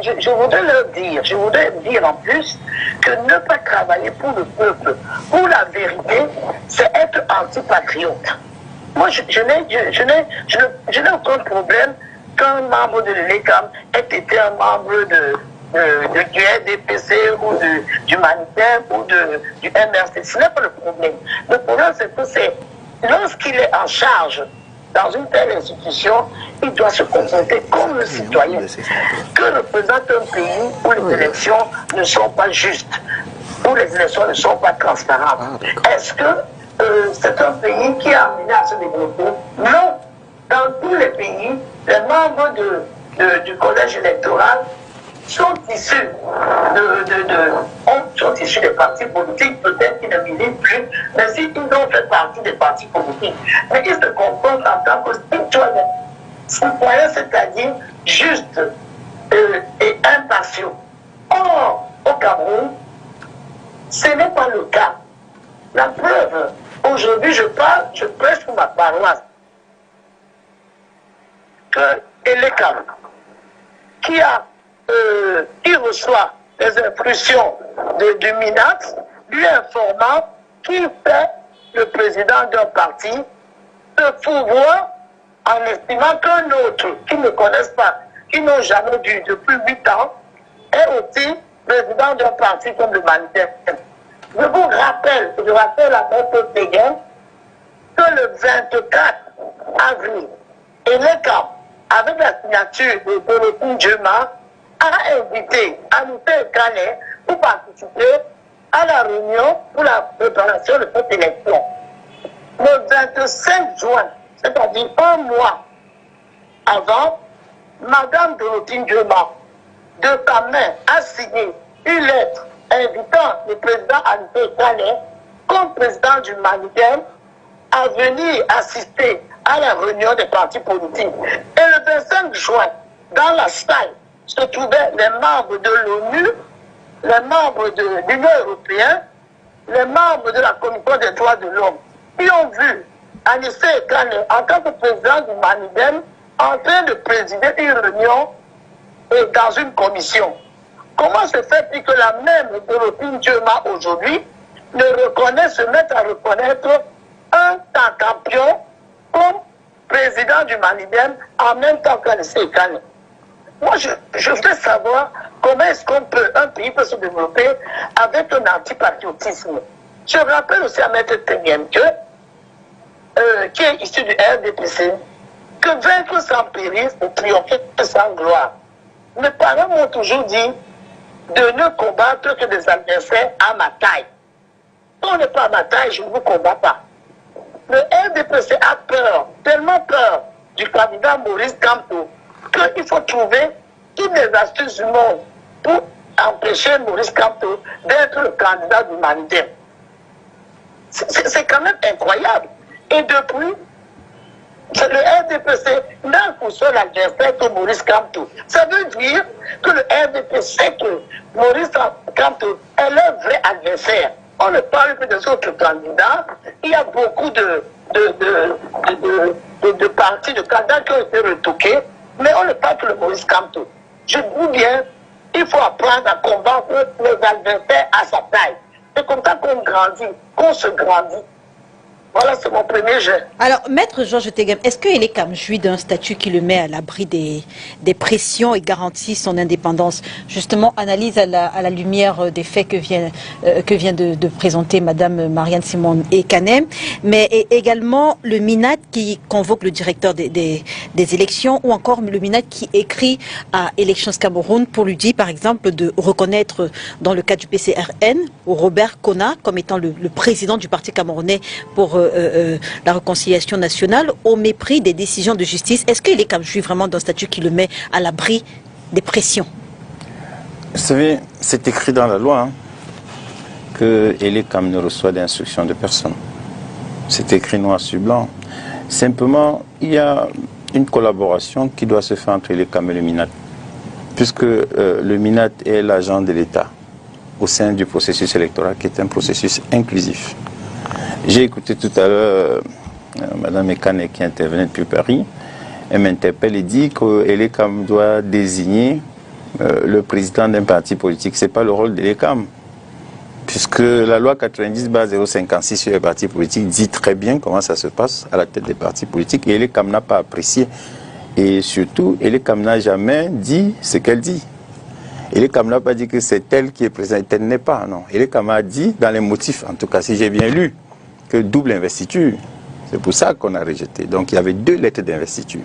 je voudrais dire en plus que ne pas travailler pour le peuple, pour la vérité, c'est être antipatriote. Moi, je n'ai aucun problème qu'un membre de l'ELECAM ait été un membre du RDPC ou du Humanitaire ou du MRC. Ce n'est pas le problème. Le problème, c'est que c'est lorsqu'il est en charge dans une telle institution, il doit se comporter comme le citoyen. Que représente un pays où les élections ne sont pas justes, où les élections ne sont pas transparentes. Est-ce que c'est un pays qui a amené à se développer? Non. Dans tous les pays, les membres du collège électoral sont issus sont issus des partis politiques, peut-être qu'ils ne militent plus, mais s'ils ont fait partie des partis politiques. Mais ils se comportent en tant que citoyens. Citoyens, c'est-à-dire juste et impartiaux. Or, au Cameroun, ce n'est pas le cas. La preuve, aujourd'hui, je prêche pour ma paroisse que l'ELECAM, qui reçoit les instructions du MINAT, lui informant qu'il fait le président d'un parti de pouvoir, en estimant qu'un autre qui ne connaissent pas, qui n'ont jamais vu depuis 8 ans, est aussi président d'un parti comme le Manifeste. Je vous rappelle, je rappelle à notre Péguin que le 24 avril, l'ELECAM, avec la signature de Dorothée Djema, a invité Anouté Kane pour participer à la réunion pour la préparation de cette élection. Le 25 juin, c'est-à-dire un mois avant, Madame Dorothée Djema, de sa main, a signé une lettre invitant le président Anouté Kane, comme président du Manigem, à venir assister à la réunion des partis politiques. Et le 25 juin, dans la salle, se trouvaient les membres de l'ONU, les membres de l'Union européenne, les membres de la Commission des droits de l'homme, qui ont vu Anissé Kane, en tant que président du Manigem, en train de présider une réunion dans une commission. Comment se fait-il que la même Dorothée Djema aujourd'hui se mette à reconnaître un campion comme président du Manigem en même temps qu'Anissé Kane? Moi, je voudrais savoir comment est-ce un pays peut se développer avec un antipatriotisme. Je rappelle aussi à Maître Teniem qui est issu du RDPC, que vaincre sans péril et triompher sans gloire. Mes parents m'ont toujours dit de ne combattre que des adversaires à ma taille. Si on n'est pas à ma taille, je ne vous combats pas. Le RDPC a peur, tellement peur du candidat Maurice Kamto, qu'il faut trouver toutes les astuces du monde pour empêcher Maurice Kamto d'être le candidat du Manigem. C'est quand même incroyable. Et depuis, le RDPC n'a pour seul adversaire que Maurice Kamto. Ça veut dire que le RDPC sait que Maurice Kamto est leur vrai adversaire. On ne parle que des autres candidats. Il y a beaucoup de partis, de candidats qui ont été retoqués, mais on ne parle que de Maurice Kamto. Je dis bien, il faut apprendre à combattre les adversaires à sa taille. C'est comme ça qu'on grandit, qu'on se grandit. Voilà, c'est mon premier jet. Alors, Maître Georges Teghem, est-ce que l'ELECAM jouit d'un statut qui le met à l'abri des pressions et garantit son indépendance? Justement, analyse à la lumière des faits que vient de présenter Madame Marianne Simon et Kanem, mais également le MINAT qui convoque le directeur des élections, ou encore le MINAT qui écrit à Elections Cameroun pour lui dire, par exemple, de reconnaître dans le cas du PCRN Robert Kona comme étant le président du parti camerounais pour la réconciliation nationale, au mépris des décisions de justice. Est-ce que l'ELECAM jouit vraiment d'un statut qui le met à l'abri des pressions? Vous savez, c'est écrit dans la loi que l'ELECAM ne reçoit d'instructions de personne. C'est écrit noir sur blanc. Simplement, il y a une collaboration qui doit se faire entre l'ELECAM et le MINAT, puisque le MINAT est l'agent de l'État au sein du processus électoral, qui est un processus inclusif. J'ai écouté tout à l'heure Mme Ekane qui intervenait depuis Paris. Elle m'interpelle et dit que l'ELECAM doit désigner le président d'un parti politique. Ce n'est pas le rôle de l'ECAM. Puisque la loi 90/056 sur les partis politiques dit très bien comment ça se passe à la tête des partis politiques. Et l'ECAM n'a pas apprécié. Et surtout, l'ECAM n'a jamais dit ce qu'elle dit. l'ECAM n'a pas dit que c'est elle qui est présente, elle n'est pas, non. l'ECAM a dit, dans les motifs, en tout cas si j'ai bien lu, que double investiture. C'est pour ça qu'on a rejeté. Donc il y avait 2 lettres d'investiture.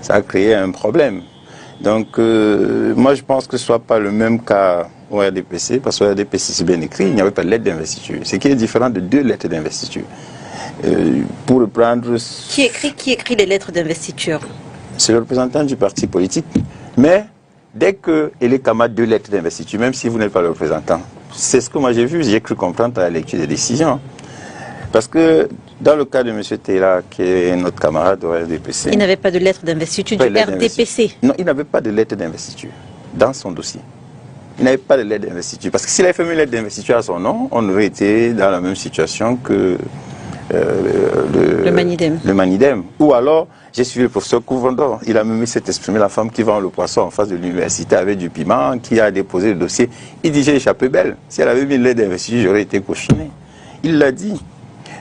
Ça a créé un problème. Donc moi je pense que ce ne soit pas le même cas au RDPC, parce qu'au RDPC c'est bien écrit, il n'y avait pas de lettre d'investiture. Ce qui est différent de 2 lettres d'investiture. Pour reprendre... Qui écrit les lettres d'investiture? C'est le représentant du parti politique. Mais dès que l'ECAM a 2 lettres d'investiture, même si vous n'êtes pas le représentant, c'est ce que moi j'ai vu, j'ai cru comprendre à la lecture des décisions. Parce que dans le cas de M. Taylor, qui est notre camarade au RDPC... Il n'avait pas de lettre d'investiture du RDPC? Non, il n'avait pas de lettre d'investiture dans son dossier. Il n'avait pas de lettre d'investiture. Parce que s'il avait fait une lettre d'investiture à son nom, on aurait été dans la même situation que le Manidem. Le Manidem. Ou alors, j'ai suivi le professeur Couvendor. Il a même s'est exprimé, la femme qui vend le poisson en face de l'université avec du piment, qui a déposé le dossier. Il dit, j'ai échappé belle. Si elle avait mis une lettre d'investiture, j'aurais été cautionné. Il l'a dit.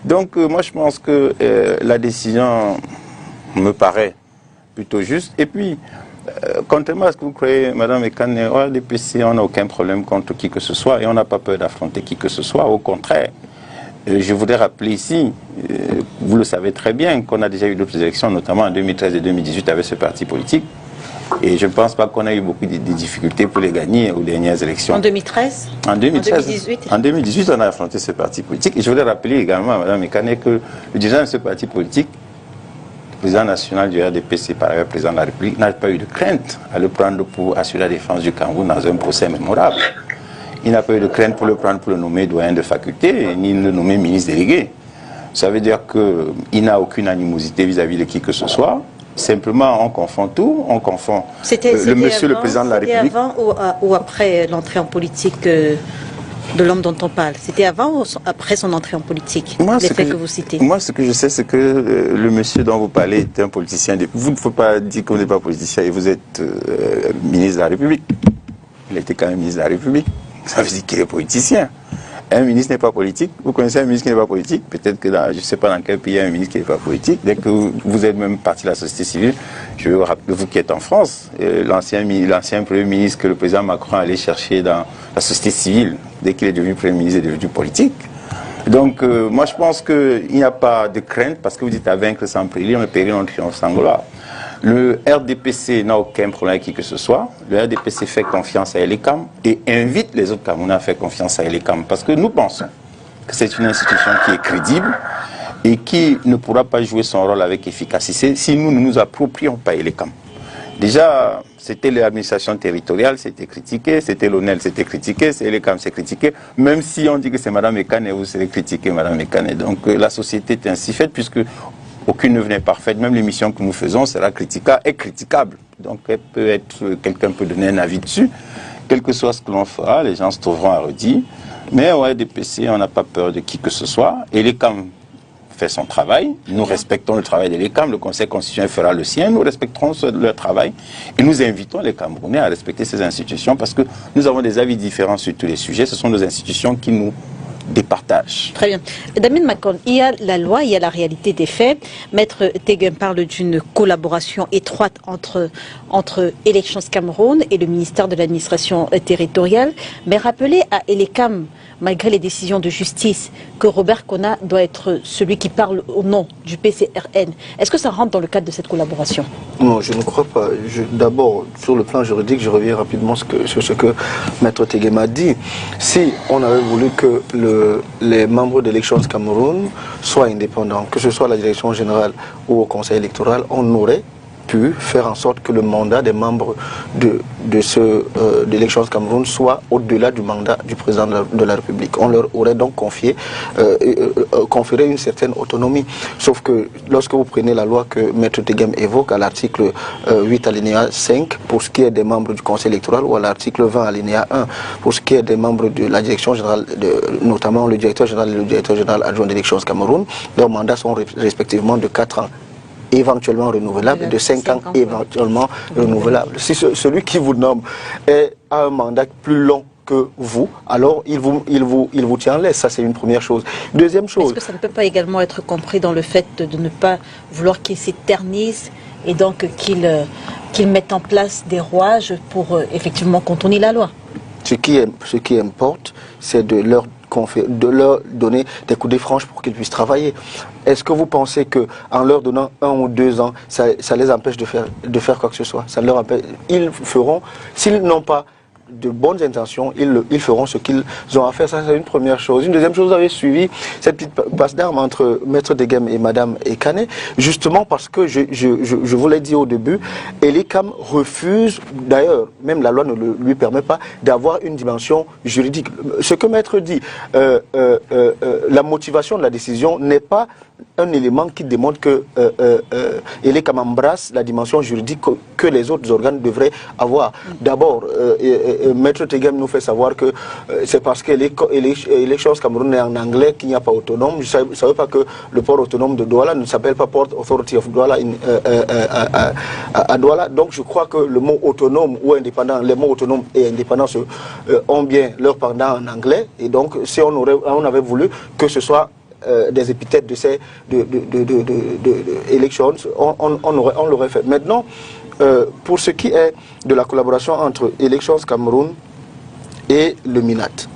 Donc, moi, je pense que la décision me paraît plutôt juste. Et puis, contrairement à ce que vous croyez, Mme Ekane, au RDPC, on n'a aucun problème contre qui que ce soit et on n'a pas peur d'affronter qui que ce soit. Au contraire, je voudrais rappeler ici, vous le savez très bien, qu'on a déjà eu d'autres élections, notamment en 2013 et 2018 avec ce parti politique. Et je ne pense pas qu'on a eu beaucoup de difficultés pour les gagner aux dernières élections. En 2013 En 2013. En 2018 En 2018, on a affronté ce parti politique. Et je voudrais rappeler également à Mme Ekane que le dirigeant de ce parti politique, le président national du RDPC, par ailleurs président de la République, n'a pas eu de crainte à le prendre pour assurer la défense du Cameroun dans un procès mémorable. Il n'a pas eu de crainte pour le prendre pour le nommer doyen de faculté, ni le nommer ministre délégué. Ça veut dire qu'il n'a aucune animosité vis-à-vis de qui que ce soit. Simplement, on confond tout, on confond le monsieur, le président de la République. C'était avant ou après l'entrée en politique de l'homme dont on parle? C'était avant ou après son entrée en politique? Les faits que vous citez. Moi, ce que je sais, c'est que le monsieur dont vous parlez était un politicien. Vous ne faut pas dire que vous n'êtes pas politicien et vous êtes ministre de la République. Il était quand même ministre de la République. Ça veut dire qu'il est politicien. Un ministre n'est pas politique. Vous connaissez un ministre qui n'est pas politique? Peut-être que je ne sais pas dans quel pays il y a un ministre qui n'est pas politique. Dès que vous êtes même parti de la société civile, je veux rappeler, vous qui êtes en France, l'ancien Premier ministre que le président Macron allait chercher dans la société civile, dès qu'il est devenu Premier ministre, il est devenu politique. Donc, moi, je pense qu'il n'y a pas de crainte, parce que vous dites à vaincre sans périr, mais périr en triomphe sans gloire. Le RDPC n'a aucun problème avec qui que ce soit. Le RDPC fait confiance à l'ECAM et invite les autres Camerounais à faire confiance à l'ECAM. Parce que nous pensons que c'est une institution qui est crédible et qui ne pourra pas jouer son rôle avec efficacité si nous ne nous approprions pas l'ECAM. Déjà, c'était l'administration territoriale, c'était critiqué, c'était l'ONEL, c'était critiqué, c'est l'ECAM, c'est critiqué. Même si on dit que c'est Mme Ekane, vous serez critiqué, Mme Ekane. Donc la société est ainsi faite puisque aucune œuvre n'est parfaite, même l'émission que nous faisons sera critiquable. Donc quelqu'un peut donner un avis dessus. Quel que soit ce que l'on fera, les gens se trouveront à redire. Mais au RDPC, on n'a pas peur de qui que ce soit. Et l'ECAM fait son travail. Nous respectons le travail de l'ECAM. Le Conseil constitutionnel fera le sien. Nous respecterons leur travail. Et nous invitons les Camerounais à respecter ces institutions parce que nous avons des avis différents sur tous les sujets. Ce sont nos institutions qui nous départage. Très bien. Damien Macon, il y a la loi, il y a la réalité des faits. Maître Teguem parle d'une collaboration étroite entre Elections Cameroun et le ministère de l'administration territoriale. Mais rappelez à l'ECAM, malgré les décisions de justice, que Robert Kona doit être celui qui parle au nom du PCRN. Est-ce que ça rentre dans le cadre de cette collaboration? Non, je ne crois pas. D'abord, sur le plan juridique, je reviens rapidement sur ce que Maître Teguem a dit. Si on avait voulu que les membres d'Elections Cameroun soient indépendants, que ce soit à la direction générale ou au conseil électoral, on aurait pu faire en sorte que le mandat des membres d'Elections Cameroun soit au-delà du mandat du président de la République. On leur aurait donc conféré une certaine autonomie. Sauf que lorsque vous prenez la loi que Maître Teguem évoque à l'article 8 alinéa 5 pour ce qui est des membres du conseil électoral ou à l'article 20 alinéa 1 pour ce qui est des membres de la direction générale, notamment le directeur général et le directeur général adjoint d'Elections Cameroun, leurs mandats sont respectivement de 4 ans éventuellement renouvelable, de 5 ans éventuellement renouvelable. Si celui qui vous nomme a un mandat plus long que vous, alors il vous tient en laisse. Ça, c'est une première chose. Deuxième chose... Est-ce que ça ne peut pas également être compris dans le fait de ne pas vouloir qu'il s'éternise et donc qu'il mette en place des rouages pour effectivement contourner la loi? Ce qui importe, c'est de leur donner des coups de franche pour qu'ils puissent travailler. Est-ce que vous pensez qu'en leur donnant 1 ou 2 ans, ça les empêche de faire quoi que ce soit? Ça leur empêche. Ils feront, s'ils n'ont pas de bonnes intentions, ils feront ce qu'ils ont à faire. Ça, c'est une première chose. Une deuxième chose, vous avez suivi cette petite passe d'armes entre Maître Degem et Madame Ekane, justement parce que, je vous l'ai dit au début, Elikam refuse, d'ailleurs, même la loi ne lui permet pas d'avoir une dimension juridique. Ce que Maître dit, la motivation de la décision n'est pas un élément qui démontre que Elikam embrasse la dimension juridique que les autres organes devraient avoir. D'abord, Maître Degem nous fait savoir que c'est parce que l'élection Cameroun est en anglais qu'il n'y a pas autonome. Je ne savais pas que le port autonome de Douala ne s'appelle pas Port Authority of Douala à Douala. Donc je crois que le mot autonome ou indépendant, les mots autonome et indépendant ont bien leur pendant en anglais. Et donc si on avait voulu que ce soit des épithètes de ces élections, on l'aurait fait. Maintenant, pour ce qui est de la collaboration entre Elections Cameroun et le MINAT,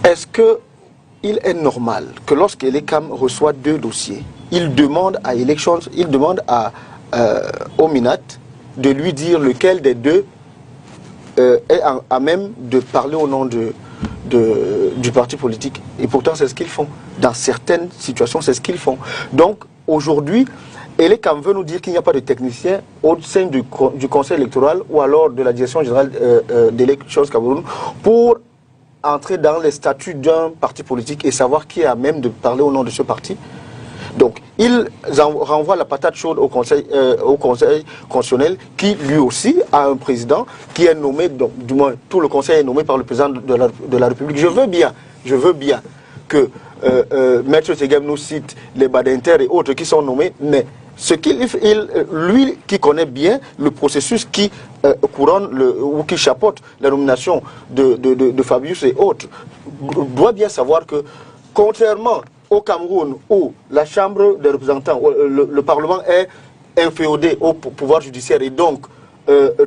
est-ce qu'il est normal que lorsqu'Elecam reçoit 2 dossiers, il demande au MINAT de lui dire lequel des 2 est à même de parler au nom du parti politique? Et pourtant, c'est ce qu'ils font. Dans certaines situations, c'est ce qu'ils font. Donc, aujourd'hui, Elecam veut nous dire qu'il n'y a pas de technicien au sein du Conseil électoral ou alors de la Direction générale d'élections Cameroun pour entrer dans les statuts d'un parti politique et savoir qui est à même de parler au nom de ce parti. Donc, il renvoie la patate chaude au Conseil constitutionnel qui, lui aussi, a un président qui est nommé, donc, du moins, tout le Conseil est nommé par le président de la République. Je veux bien que Maître Degem nous cite les Badinter et autres qui sont nommés, mais lui qui connaît bien le processus qui couronne ou qui chapeaute la nomination de Fabius et autres, doit bien savoir que, contrairement au Cameroun où la Chambre des représentants, le Parlement est inféodé au pouvoir judiciaire et donc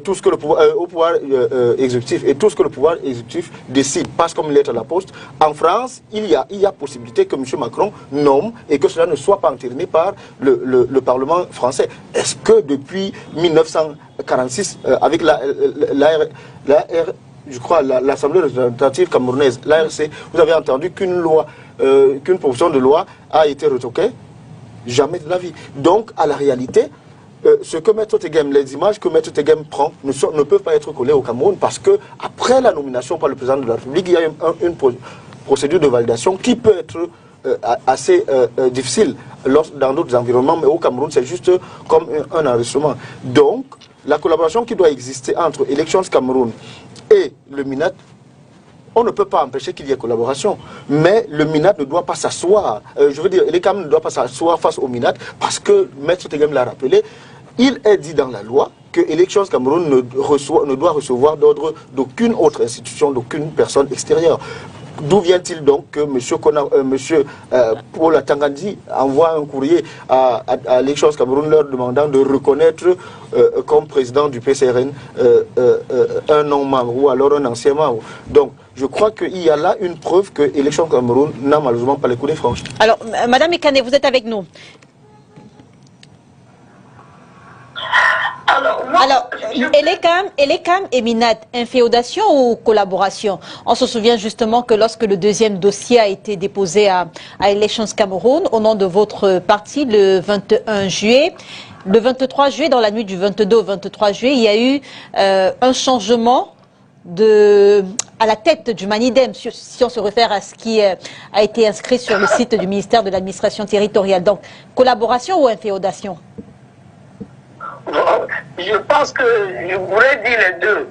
tout ce que le pouvoir, au pouvoir exécutif et tout ce que le pouvoir exécutif décide passe comme une lettre à la poste. En France, il y a possibilité que M. Macron nomme et que cela ne soit pas entériné par le Parlement français. Est-ce que depuis 1946, avec je crois l'Assemblée représentative camerounaise, l'ARC, vous avez entendu qu'une proposition de loi a été retoquée? Jamais de la vie. Donc, à la réalité, ce que Maître Degem, les images que Maître Degem prend ne peuvent pas être collées au Cameroun parce que après la nomination par le président de la République, il y a une procédure de validation qui peut être assez difficile dans d'autres environnements, mais au Cameroun, c'est juste comme un enregistrement. Donc, la collaboration qui doit exister entre Elections Cameroun et le MINAT, on ne peut pas empêcher qu'il y ait collaboration. Mais le MINAT ne doit pas s'asseoir. Je veux dire, Elecam ne doit pas s'asseoir face au MINAT parce que, Maître Degem l'a rappelé, il est dit dans la loi que Elections Cameroun ne doit recevoir d'ordre d'aucune autre institution, d'aucune personne extérieure. D'où vient-il donc que M. Paul Atangandi envoie un courrier à Elections Cameroun leur demandant de reconnaître comme président du PCRN un non-membre ou alors un ancien membre? Donc, je crois qu'il y a là une preuve que Elections Cameroun n'a malheureusement pas les coups de franche. Alors, Madame Ekane, vous êtes avec nous. Alors, Elecam et MINAT, inféodation ou collaboration? On se souvient justement que lorsque le 2e dossier a été déposé à Elections Cameroun, au nom de votre parti, le 21 juillet, le 23 juillet, dans la nuit du 22 au 23 juillet, il y a eu un changement à la tête du Manidem, si on se réfère à ce qui a été inscrit sur le site du ministère de l'administration territoriale. Donc, collaboration ou inféodation? Je pense que je pourrais dire les deux.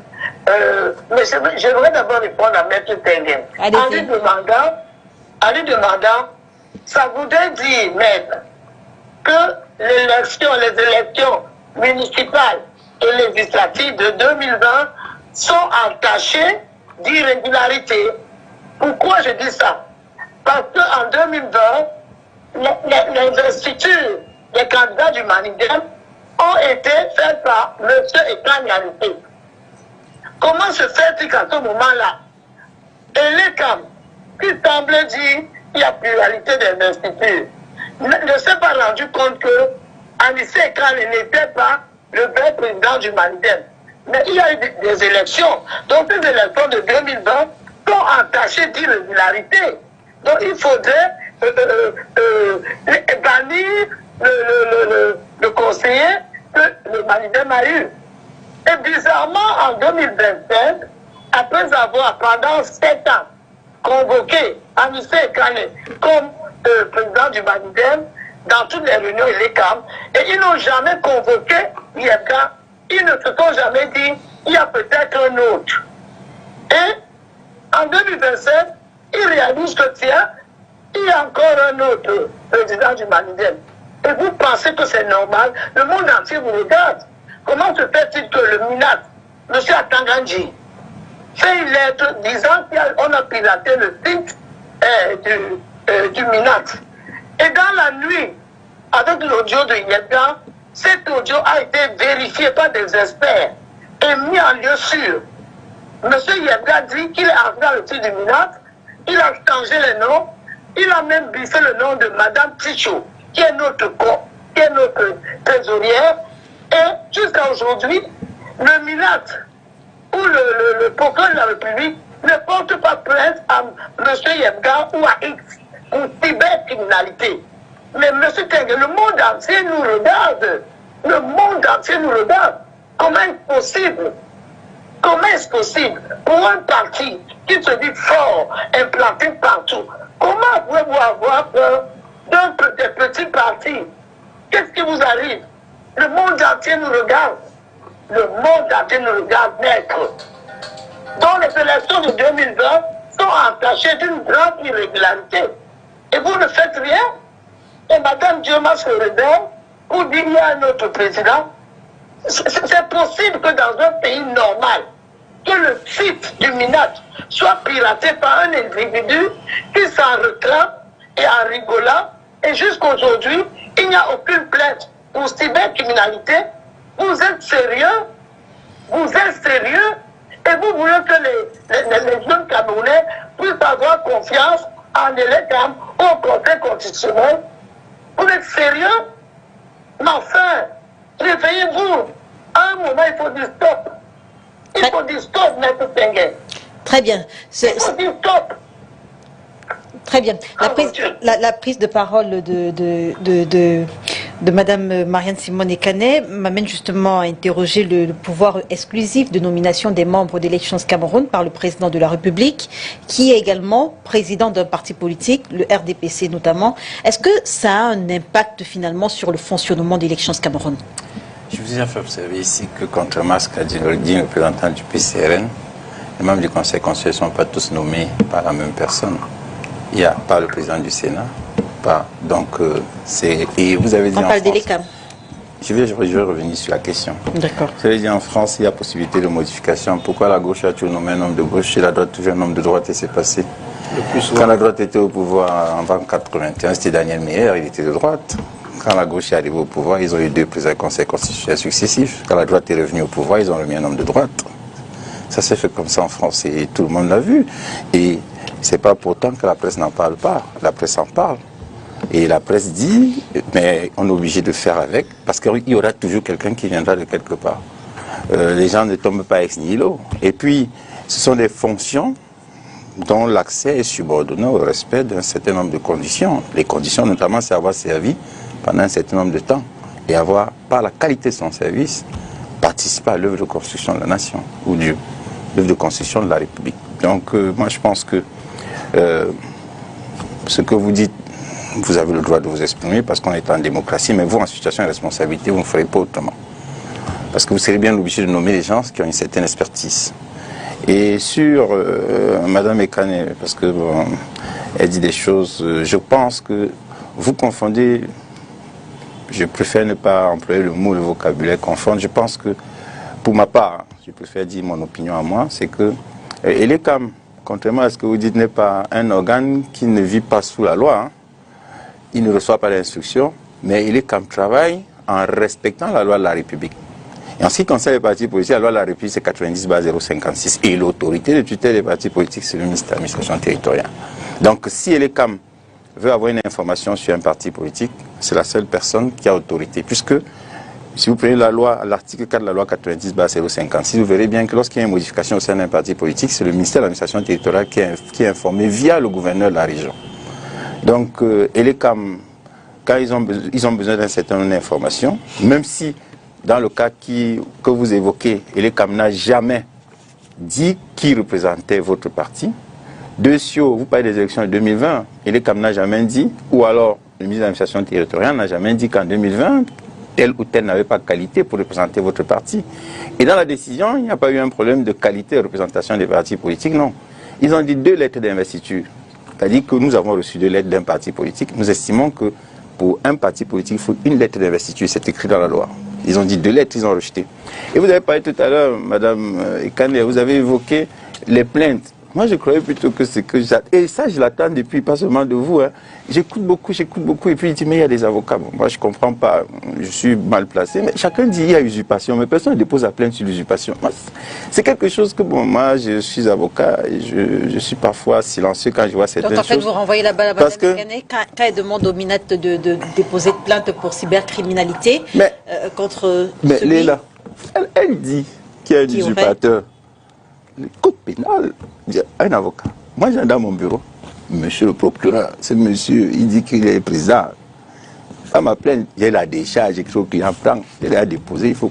Mais j'aimerais d'abord répondre à Maître Degem. En lui demandant, ça voudrait dire, Maître, que les élections municipales et législatives de 2020 sont entachées d'irrégularités. Pourquoi je dis ça? Parce qu'en 2020, les instituts des candidats du Manidem ont été faits par M. Ekanyalité. Comment se fait-il qu'à ce moment-là, l'ECAM, qui semblait dire qu'il y a pluralité des instituts, ne s'est pas rendu compte que Anissé Ekane n'était pas le vrai président du Manidem. Mais il y a eu des élections. Donc ces élections de 2020 sont entachées d'irrégularité. Donc il faudrait bannir le conseiller que le Manidem a eu. Et bizarrement, en 2025, après avoir pendant 7 ans convoqué Anissé Ekane comme président du Manidem dans toutes les réunions et les CAM, et ils n'ont jamais convoqué Yebga, ils ne se sont jamais dit il y a peut-être un autre. Et en 2027, ils réalisent que tiens, il y a encore un autre président du Manidem. Et vous pensez que c'est normal? Le monde entier vous regarde. Comment se fait-il que le MINAT, M. Atangandji, fait une lettre disant qu'on a piraté le site du MINAT? Et dans la nuit, avec l'audio de Yebga, cet audio a été vérifié par des experts et mis en lieu sûr. M. Yebga dit qu'il est arrivé dans le site du MINAT, il a changé les noms, il a même biffé le nom de Mme Ticho, qui est notre trésorière. Et jusqu'à aujourd'hui, le MINAT ou le procureur de la République ne porte pas plainte à M. Yebga ou à X pour cybercriminalité. Mais M. Tengue, le monde entier nous regarde. Le monde entier nous regarde. Comment est-ce possible? Comment est-ce possible pour un parti qui se dit fort, implanté partout? Comment pouvez-vous avoir peur des petits partis? Qu'est-ce qui vous arrive? Le monde entier nous regarde. Le monde entier nous regarde naître. Donc les élections de 2020 sont entachées d'une grande irrégularité. Et vous ne faites rien. Et Mme Dioma se réveille pour dire qu'il y a un autre président. C'est possible que dans un pays normal, que le site du MINAT soit piraté par un individu qui s'en réclame et en rigolant. Et jusqu'aujourd'hui, il n'y a aucune plainte pour cybercriminalité. Vous êtes sérieux? Vous êtes sérieux? Et vous voulez que les jeunes Camerounais puissent avoir confiance en l'État ou au Conseil constitutionnel? Vous êtes sérieux? Mais enfin, réveillez-vous. À un moment, il faut dire stop. Il faut dire stop, M. Tengue. Très bien. Il faut dire stop. Très bien. La prise de parole de Mme Marianne Simone Ekane m'amène justement à interroger le pouvoir exclusif de nomination des membres d'Elections Cameroun par le président de la République, qui est également président d'un parti politique, le RDPC notamment. Est-ce que ça a un impact finalement sur le fonctionnement d'Elections Cameroun? Je vous ai fait observer ici que, contrairement à ce qu'a dit le représentant du PCRN, les membres du Conseil constitutionnel ne sont pas tous nommés par la même personne. Il y a pas le président du Sénat, donc c'est... Et vous avez dit on parle d'Elecam. Je vais revenir sur la question. D'accord. Vous avez dit en France, il y a possibilité de modification. Pourquoi la gauche a toujours nommé un homme de gauche et la droite toujours un homme de droite et c'est passé? Quand la droite était au pouvoir en 1981, c'était Daniel Meyer, il était de droite. Quand la gauche est arrivée au pouvoir, ils ont eu 2 présidents du Conseil constitutionnel successifs. Quand la droite est revenue au pouvoir, ils ont remis un homme de droite. Ça s'est fait comme ça en France et tout le monde l'a vu. Et c'est pas pourtant que la presse n'en parle pas. La presse en parle. Et la presse dit, mais on est obligé de faire avec, parce qu'il y aura toujours quelqu'un qui viendra de quelque part. Les gens ne tombent pas ex nihilo. Et puis, ce sont des fonctions dont l'accès est subordonné au respect d'un certain nombre de conditions. Les conditions, notamment, c'est avoir servi pendant un certain nombre de temps et avoir, par la qualité de son service, participé à l'œuvre de construction de la nation ou de l'œuvre de construction de la République. Donc, moi, je pense que ce que vous dites, vous avez le droit de vous exprimer parce qu'on est en démocratie, mais vous, en situation de responsabilité, vous ne ferez pas autrement. Parce que vous serez bien obligé de nommer les gens qui ont une certaine expertise. Et sur Mme Ekane, parce que elle dit des choses, je pense que vous confondez je préfère ne pas employer le mot, le vocabulaire confondre. Je pense que, pour ma part, je préfère dire mon opinion à moi, c'est que ELECAM, contrairement à ce que vous dites, n'est pas un organe qui ne vit pas sous la loi. Hein. Il ne reçoit pas d'instructions, mais ELECAM travaille en respectant la loi de la République. Et en ce qui concerne les partis politiques, la loi de la République, c'est 90/056. Et l'autorité de tutelle des partis politiques, c'est le ministère de l'administration territoriale. Donc, si ELECAM veut avoir une information sur un parti politique, c'est la seule personne qui a autorité. Puisque, si vous prenez la loi, l'article 4 de la loi 90/056, vous verrez bien que lorsqu'il y a une modification au sein d'un parti politique, c'est le ministère de l'administration territoriale qui est informé via le gouverneur de la région. Donc, ELECAM, quand ils ont besoin d'un certain nombre d'informations, même si, dans le cas que vous évoquez, ELECAM n'a jamais dit qui représentait votre parti. Vous parlez des élections de 2020, ELECAM n'a jamais dit, ou alors le ministre de l'administration territoriale n'a jamais dit qu'en 2020, tel ou tel n'avait pas qualité pour représenter votre parti. Et dans la décision, il n'y a pas eu un problème de qualité de représentation des partis politiques, non. Ils ont dit 2 lettres d'investiture. C'est-à-dire que nous avons reçu 2 lettres d'un parti politique. Nous estimons que pour un parti politique, il faut une lettre d'investiture. C'est écrit dans la loi. Ils ont dit 2 lettres, ils ont rejeté. Et vous avez parlé tout à l'heure, Madame Ekane, vous avez évoqué les plaintes. Moi, je croyais plutôt que c'est que... Et ça, je l'attends depuis, pas seulement de vous. Hein. J'écoute beaucoup. Et puis, il dit, mais il y a des avocats. Bon, moi, je ne comprends pas. Je suis mal placé. Mais chacun dit, il y a usurpation. Mais personne ne dépose la plainte sur l'usurpation. C'est quelque chose que, bon, moi, je suis avocat et je suis parfois silencieux quand je vois certaines choses. Donc, en fait, vous renvoyez la balle à Mme Ekane quand elle demande au MINAT de déposer plainte pour cybercriminalité contre mais celui... Léla, elle dit qu'il y a un usurpateur. Le code pénal, un avocat. Moi, j'ai dans mon bureau. Monsieur le procureur, ce monsieur, il dit qu'il est président. À ma plainte, il y a la décharge, il faut qu'il en prend. Il a déposé, il faut.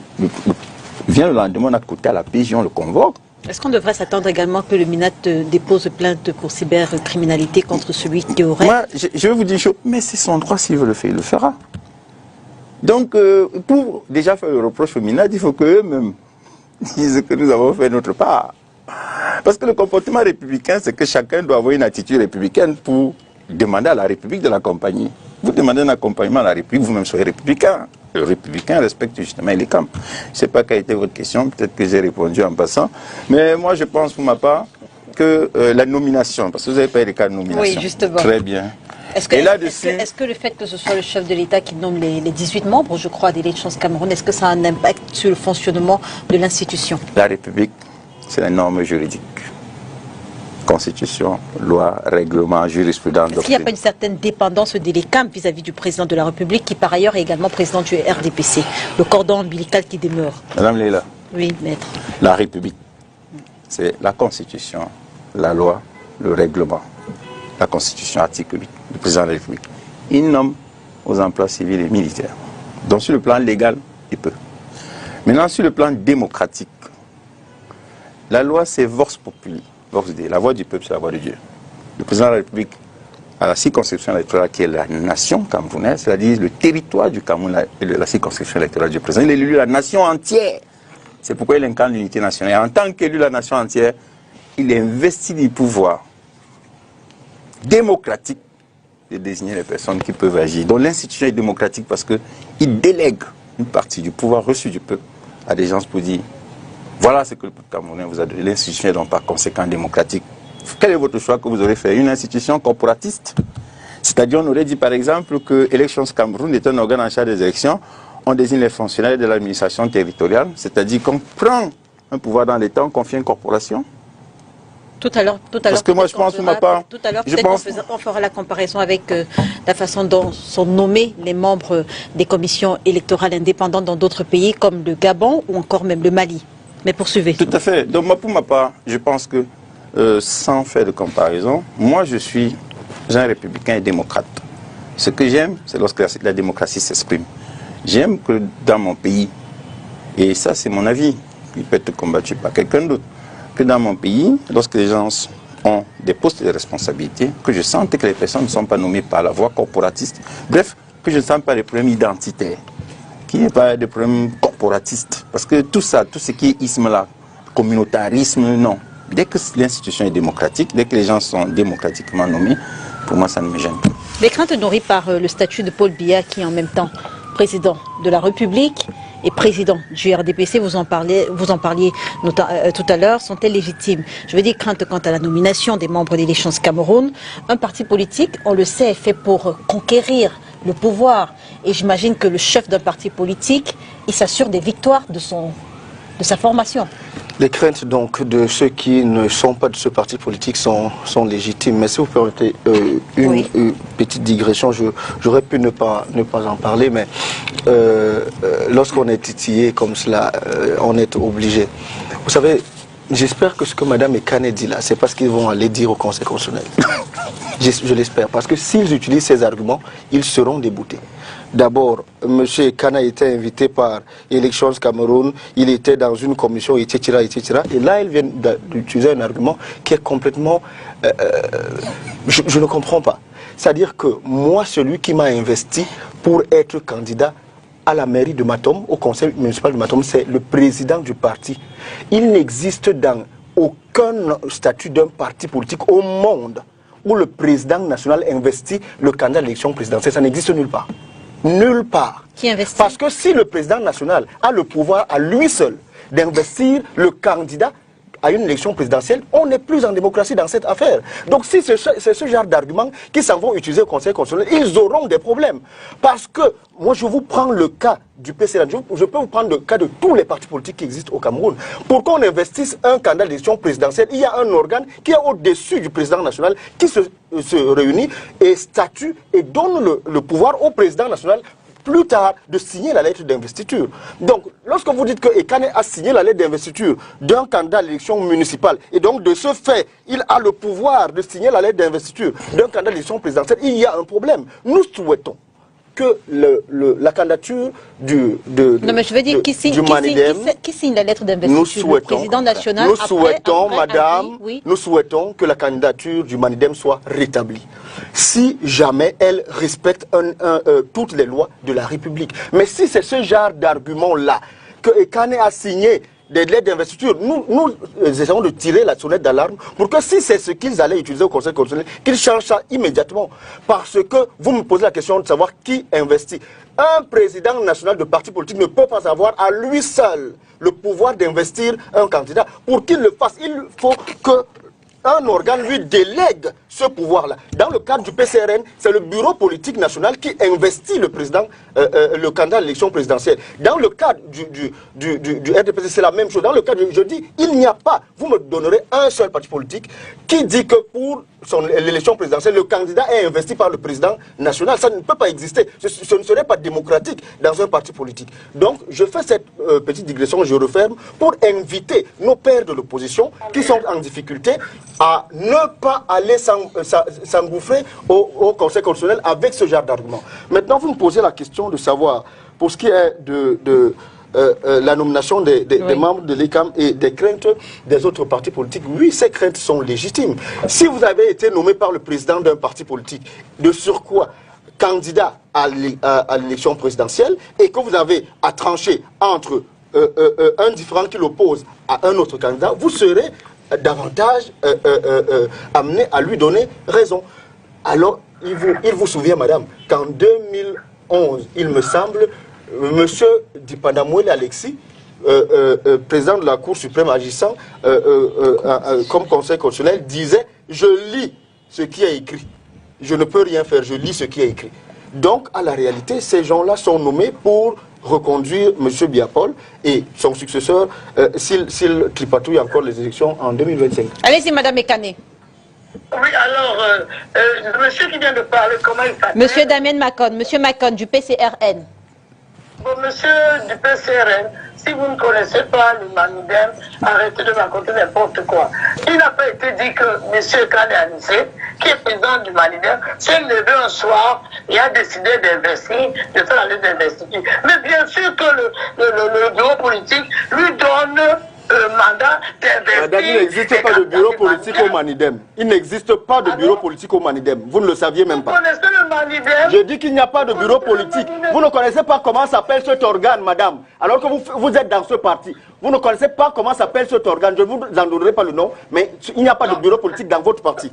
Vient le lendemain, on a côté à la PJ, on le convoque. Est-ce qu'on devrait s'attendre également que le MINAT dépose plainte pour cybercriminalité contre celui qui aurait... Moi, je vais vous dire une chose, mais c'est son droit, s'il veut le faire, il le fera. Donc, pour déjà faire le reproche au MINAT, il faut qu'eux-mêmes disent que nous avons fait notre part. Parce que le comportement républicain, c'est que chacun doit avoir une attitude républicaine pour demander à la République de l'accompagner. Vous demandez un accompagnement à la République, vous-même soyez républicain. Le républicain respecte justement ELECAM. Je ne sais pas quelle était votre question, peut-être que j'ai répondu en passant. Mais moi, je pense pour ma part que la nomination, parce que vous avez pas eu les cas de nomination. Oui, justement. Très bien. Est-ce que le fait que ce soit le chef de l'État qui nomme les 18 membres, je crois, des Chance Cameroun, est-ce que ça a un impact sur le fonctionnement de l'institution? La République, c'est la norme juridique. Constitution, loi, règlement, jurisprudence. Est-ce qu'il n'y a pas une certaine dépendance de l'ELECAM vis-à-vis du président de la République, qui par ailleurs est également président du RDPC, le cordon ombilical qui demeure? Madame Léla. Oui, maître. La République, c'est la Constitution, la loi, le règlement. La Constitution, article 8, le président de la République. Il nomme aux emplois civils et militaires. Donc sur le plan légal, il peut. Maintenant, sur le plan démocratique, la loi, c'est Vox Populi. La voix du peuple, c'est la voix de Dieu. Le président de la République, à la circonscription électorale qui est la nation camerounaise, c'est-à-dire le territoire du Cameroun, la circonscription électorale du président, il est élu la nation entière. C'est pourquoi il incarne l'unité nationale. Et en tant qu'élu la nation entière, il est investi du pouvoir démocratique de désigner les personnes qui peuvent agir. Donc l'institution est démocratique parce qu'il délègue une partie du pouvoir reçu du peuple à des gens pour dire voilà ce que le peuple camerounais vous a donné. L'institution est donc par conséquent démocratique. Quel est votre choix que vous aurez fait? Une institution corporatiste? C'est-à-dire, on aurait dit par exemple que Elections Cameroun est un organe en charge des élections. On désigne les fonctionnaires de l'administration territoriale, c'est-à-dire qu'on prend un pouvoir dans l'État, on confie à une corporation. Tout à l'heure, parce que moi je pense, on fera la comparaison avec la façon dont sont nommés les membres des commissions électorales indépendantes dans d'autres pays comme le Gabon ou encore même le Mali. Mais poursuivez. Tout à fait. Donc moi, pour ma part, je pense que sans faire de comparaison, moi je suis un républicain et démocrate. Ce que j'aime, c'est lorsque la démocratie s'exprime. J'aime que dans mon pays, et ça c'est mon avis, il peut être combattu par quelqu'un d'autre, que dans mon pays, lorsque les gens ont des postes de responsabilité, que je sente que les personnes ne sont pas nommées par la voie corporatiste, bref, que je ne sens pas les problèmes identitaires, qu'il n'y ait pas de problèmes corporatistes. Parce que tout ça, tout ce qui est isme-là, communautarisme, non. Dès que l'institution est démocratique, dès que les gens sont démocratiquement nommés, pour moi, ça ne me gêne pas. Les craintes nourries par le statut de Paul Biya qui, en même temps, président de la République et président du RDPC, vous en parliez tout à l'heure, sont-elles légitimes? Je veux dire, crainte quant à la nomination des membres d'Élections Cameroun. Un parti politique, on le sait, est fait pour conquérir le pouvoir. Et j'imagine que le chef d'un parti politique, il s'assure des victoires de sa formation. Les craintes donc de ceux qui ne sont pas de ce parti politique sont légitimes. Mais si vous permettez une petite digression, j'aurais pu ne pas en parler, mais lorsqu'on est titillé comme cela, on est obligé. Vous savez, j'espère que ce que Mme Ekane dit là, c'est parce qu'ils vont aller dire au Conseil constitutionnel. Je l'espère, parce que s'ils utilisent ces arguments, ils seront déboutés. D'abord, M. Ekane a été invité par Elections Cameroun, il était dans une commission, etc., etc. Et là, ils viennent d'utiliser un argument qui est complètement... je ne comprends pas. C'est-à-dire que moi, celui qui m'a investi pour être candidat à la mairie de Matom, au conseil municipal de Matom, c'est le président du parti. Il n'existe dans aucun statut d'un parti politique au monde où le président national investit le candidat à l'élection présidentielle. Ça n'existe nulle part. Nulle part. Qui investit? Parce que si le président national a le pouvoir à lui seul d'investir le candidat à une élection présidentielle, on n'est plus en démocratie dans cette affaire. Donc si c'est ce genre d'arguments qui s'en vont utiliser au Conseil constitutionnel, ils auront des problèmes. Parce que, moi je vous prends le cas du PCRN, je peux vous prendre le cas de tous les partis politiques qui existent au Cameroun. Pour qu'on investisse un candidat à l'élection présidentielle, il y a un organe qui est au-dessus du président national qui se réunit et statue et donne le pouvoir au président national plus tard de signer la lettre d'investiture. Donc, lorsque vous dites que Ekane a signé la lettre d'investiture d'un candidat à l'élection municipale, et donc de ce fait, il a le pouvoir de signer la lettre d'investiture d'un candidat à l'élection présidentielle, il y a un problème. Nous souhaitons que la candidature du Manidem, qui signe la lettre d'investiture? Le président national. Nous souhaitons que la candidature du Manidem soit rétablie. Si jamais elle respecte toutes les lois de la République. Mais si c'est ce genre d'argument-là que Ekane a signé des lettres d'investiture, nous essayons de tirer la sonnette d'alarme pour que si c'est ce qu'ils allaient utiliser au Conseil constitutionnel, qu'ils changent ça immédiatement. Parce que vous me posez la question de savoir qui investit. Un président national de parti politique ne peut pas avoir à lui seul le pouvoir d'investir un candidat. Pour qu'il le fasse, il faut que un organe lui délègue ce pouvoir-là. Dans le cadre du PCRN, c'est le bureau politique national qui investit le président, le candidat à l'élection présidentielle. Dans le cadre du RDPC, c'est la même chose. Dans le cadre, je dis, il n'y a pas, vous me donnerez un seul parti politique qui dit que pour l'élection présidentielle, le candidat est investi par le président national. Ça ne peut pas exister. Ce ne serait pas démocratique dans un parti politique. Donc, je fais cette petite digression, je referme, pour inviter nos pairs de l'opposition qui sont en difficulté à ne pas aller s'engouffrer au Conseil constitutionnel avec ce genre d'argument. Maintenant, vous me posez la question de savoir, pour ce qui est de la nomination des membres de l'ECAM et des craintes des autres partis politiques, oui, ces craintes sont légitimes. Si vous avez été nommé par le président d'un parti politique, de surcroît candidat à l'élection présidentielle, et que vous avez à trancher entre un différend qui l'oppose à un autre candidat, vous serez davantage amené à lui donner raison. Alors, il vous souvient, madame, qu'en 2011, il me semble, M. Dipandamouele Alexis, président de la Cour suprême agissant comme conseil constitutionnel, disait « Je lis ce qui est écrit. Je ne peux rien faire, je lis ce qui est écrit. » Donc, à la réalité, ces gens-là sont nommés pour reconduire M. Biapol et son successeur s'il tripatouille encore les élections en 2025. Allez-y, Mme Ekane. Oui, alors, le monsieur qui vient de parler, comment il s'appelle? Monsieur Damien Macon, monsieur Macon du PCRN. Bon, monsieur du PCRN, si vous ne connaissez pas le Manidem, arrêtez de raconter n'importe quoi. Il n'a pas été dit que monsieur Kane Anissé, qui est président du Manidem, s'est levé un soir et a décidé d'investir, de faire la lettre d'investiture. Mais bien sûr que le bureau politique lui donne le mandat d'investir. Madame, il n'existe pas de bureau politique au Manidem. Il n'existe pas de bureau politique au Manidem. Vous ne le saviez même pas. Vous connaissez le Manidem? Je dis qu'il n'y a pas de bureau politique. Vous ne connaissez pas comment s'appelle cet organe, madame. Alors que vous êtes dans ce parti. Vous ne connaissez pas comment s'appelle cet organe. Je ne vous en donnerai pas le nom, mais il n'y a pas de bureau politique dans votre parti.